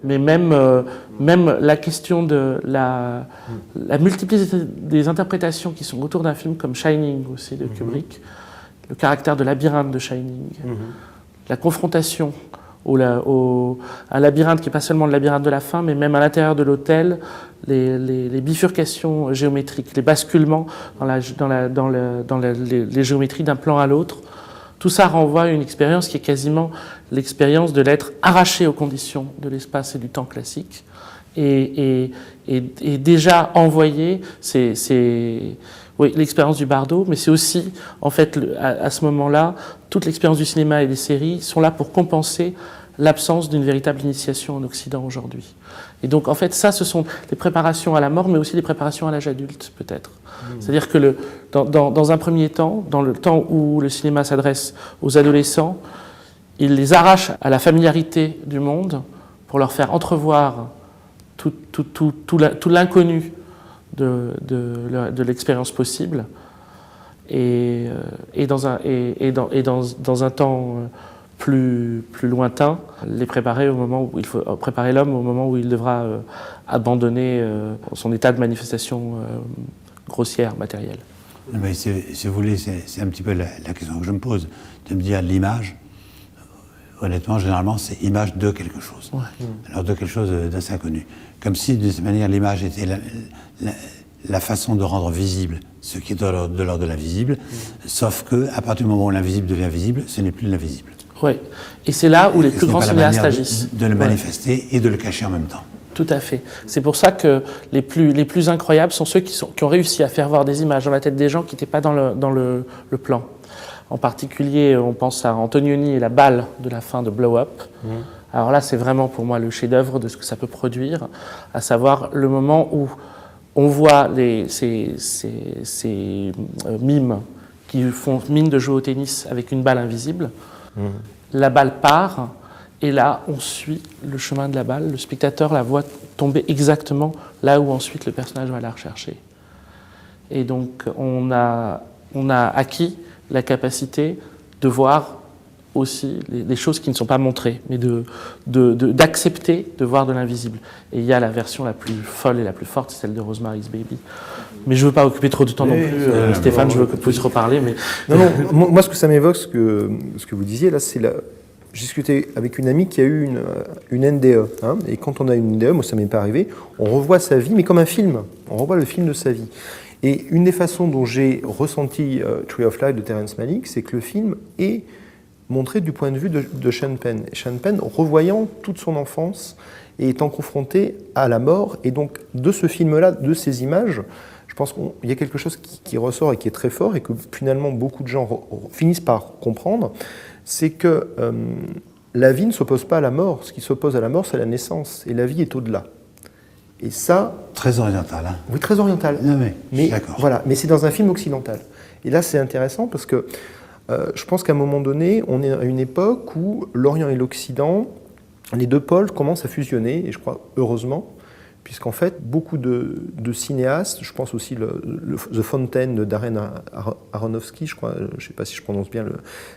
Mais même la question de la multiplicité des interprétations qui sont autour d'un film comme Shining aussi de Kubrick, le caractère de labyrinthe de Shining, la confrontation un labyrinthe qui n'est pas seulement le labyrinthe de la fin, mais même à l'intérieur de l'hôtel, les bifurcations géométriques, les basculements dans les géométries d'un plan à l'autre. Tout ça renvoie à une expérience qui est quasiment l'expérience de l'être arraché aux conditions de l'espace et du temps classique et déjà envoyé. Oui, l'expérience du bardo, mais c'est aussi, en fait, à ce moment-là, toute l'expérience du cinéma et des séries sont là pour compenser l'absence d'une véritable initiation en Occident aujourd'hui. Et donc, en fait, ça, ce sont des préparations à la mort, mais aussi des préparations à l'âge adulte, peut-être. C'est-à-dire que dans un premier temps, dans le temps où le cinéma s'adresse aux adolescents, il les arrache à la familiarité du monde pour leur faire entrevoir tout l'inconnu de l'expérience possible et dans un temps plus lointain, les préparer au moment où il faut préparer l'homme au moment où il devra abandonner son état de manifestation grossière, matérielle. Mais si vous voulez, c'est un petit peu la question que je me pose, de me dire l'image, honnêtement, généralement, c'est image de quelque chose. Ouais. Alors de quelque chose d'assez inconnu. Comme si, de cette manière, l'image était la façon de rendre visible ce qui est de l'ordre de l'invisible, sauf qu'à partir du moment où l'invisible devient visible, ce n'est plus l'invisible. Oui, et c'est là où les plus grands cinéastes agissent. De le manifester et de le cacher en même temps. Tout à fait. C'est pour ça que les plus incroyables sont ceux qui ont réussi à faire voir des images dans la tête des gens qui n'étaient pas dans le plan. En particulier, on pense à Antonioni et la balle de la fin de Blow Up. Alors là, c'est vraiment pour moi le chef-d'œuvre de ce que ça peut produire, à savoir le moment où on voit ces mimes qui font mine de jouer au tennis avec une balle invisible. La balle part, et là, on suit le chemin de la balle. Le spectateur la voit tomber exactement là où ensuite le personnage va la rechercher. Et donc, on a acquis la capacité de voir aussi les choses qui ne sont pas montrées, mais d'accepter de voir de l'invisible. Et il y a la version la plus folle et la plus forte, c'est celle de Rosemary's Baby. Mais je ne veux pas occuper trop de temps non plus, Stéphane, je veux que tu puisses reparler. Mais... Non, moi, ce que ça m'évoque, ce que vous disiez, là, c'est j'ai discuté avec une amie qui a eu une NDE. Hein, et quand on a une NDE, moi, ça ne m'est pas arrivé, on revoit sa vie, mais comme un film. On revoit le film de sa vie. Et une des façons dont j'ai ressenti Tree of Life de Terrence Malick, c'est que le film est montré du point de vue de Sean Penn. Et Sean Penn, revoyant toute son enfance et étant confronté à la mort, et donc de ce film-là, de ces images, je pense qu'il y a quelque chose qui ressort et qui est très fort et que finalement beaucoup de gens finissent par comprendre, c'est que la vie ne s'oppose pas à la mort. Ce qui s'oppose à la mort, c'est la naissance. Et la vie est au-delà. Et ça... Très oriental, hein. Oui, très oriental. Non, mais d'accord. Voilà, mais c'est dans un film occidental. Et là, c'est intéressant parce que je pense qu'à un moment donné, on est à une époque où l'Orient et l'Occident, les deux pôles commencent à fusionner, et je crois heureusement, puisqu'en fait, beaucoup de cinéastes, je pense aussi The Fountain de Darren Aronofsky, je crois, je ne sais pas si je prononce bien,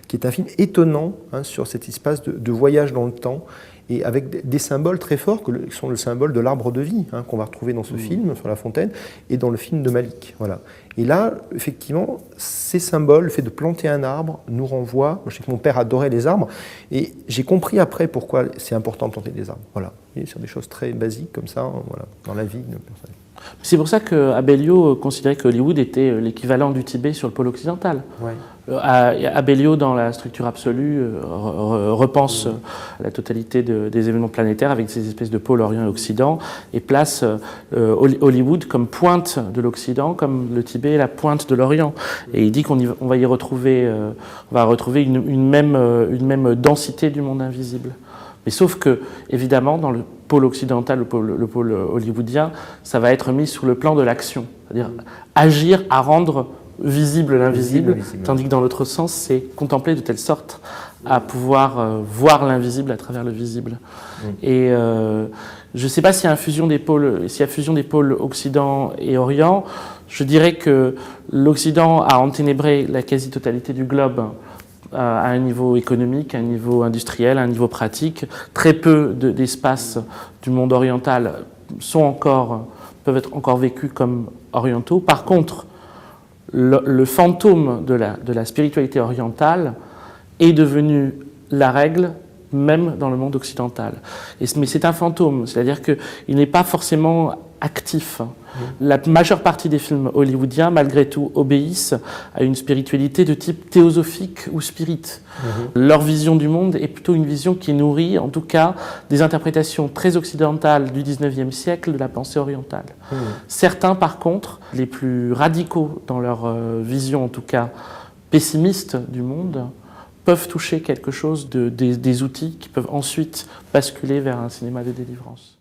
qui est un film étonnant sur cet espace de voyage dans le temps, et avec des symboles très forts qui sont le symbole de l'arbre de vie, qu'on va retrouver dans ce film sur la fontaine, et dans le film de Malick. Voilà. Et là, effectivement, ces symboles, le fait de planter un arbre, nous renvoie. Je sais que mon père adorait les arbres, et j'ai compris après pourquoi c'est important de planter des arbres. Voilà. Et sur des choses très basiques comme ça, voilà, dans la vie d'une personne. C'est pour ça qu'Abellio considérait que Hollywood était l'équivalent du Tibet sur le pôle occidental. Ouais. Abellio, dans la structure absolue, repense la totalité des événements planétaires avec ces espèces de pôles Orient et Occident, et place Hollywood comme pointe de l'Occident, comme le Tibet est la pointe de l'Orient. Et il dit qu'on va y retrouver, une même densité du monde invisible. Mais sauf que, évidemment, dans le pôle occidental, le pôle hollywoodien, ça va être mis sur le plan de l'action. C'est-à-dire agir à rendre visible l'invisible, tandis que dans l'autre sens, c'est contempler de telle sorte à pouvoir voir l'invisible à travers le visible. Et je ne sais pas s'il y a fusion des pôles Occident et Orient. Je dirais que l'Occident a enténébré la quasi-totalité du globe à un niveau économique, à un niveau industriel, à un niveau pratique. Très peu d'espaces du monde oriental peuvent être encore vécus comme orientaux. Par contre, le fantôme de la spiritualité orientale est devenu la règle, même dans le monde occidental. Mais c'est un fantôme, c'est-à-dire qu'il n'est pas forcément actif. La majeure partie des films hollywoodiens, malgré tout, obéissent à une spiritualité de type théosophique ou spirit. Leur vision du monde est plutôt une vision qui nourrit, en tout cas, des interprétations très occidentales du 19e siècle de la pensée orientale. Certains, par contre, les plus radicaux dans leur vision, en tout cas pessimiste du monde, peuvent toucher quelque chose des outils qui peuvent ensuite basculer vers un cinéma de délivrance.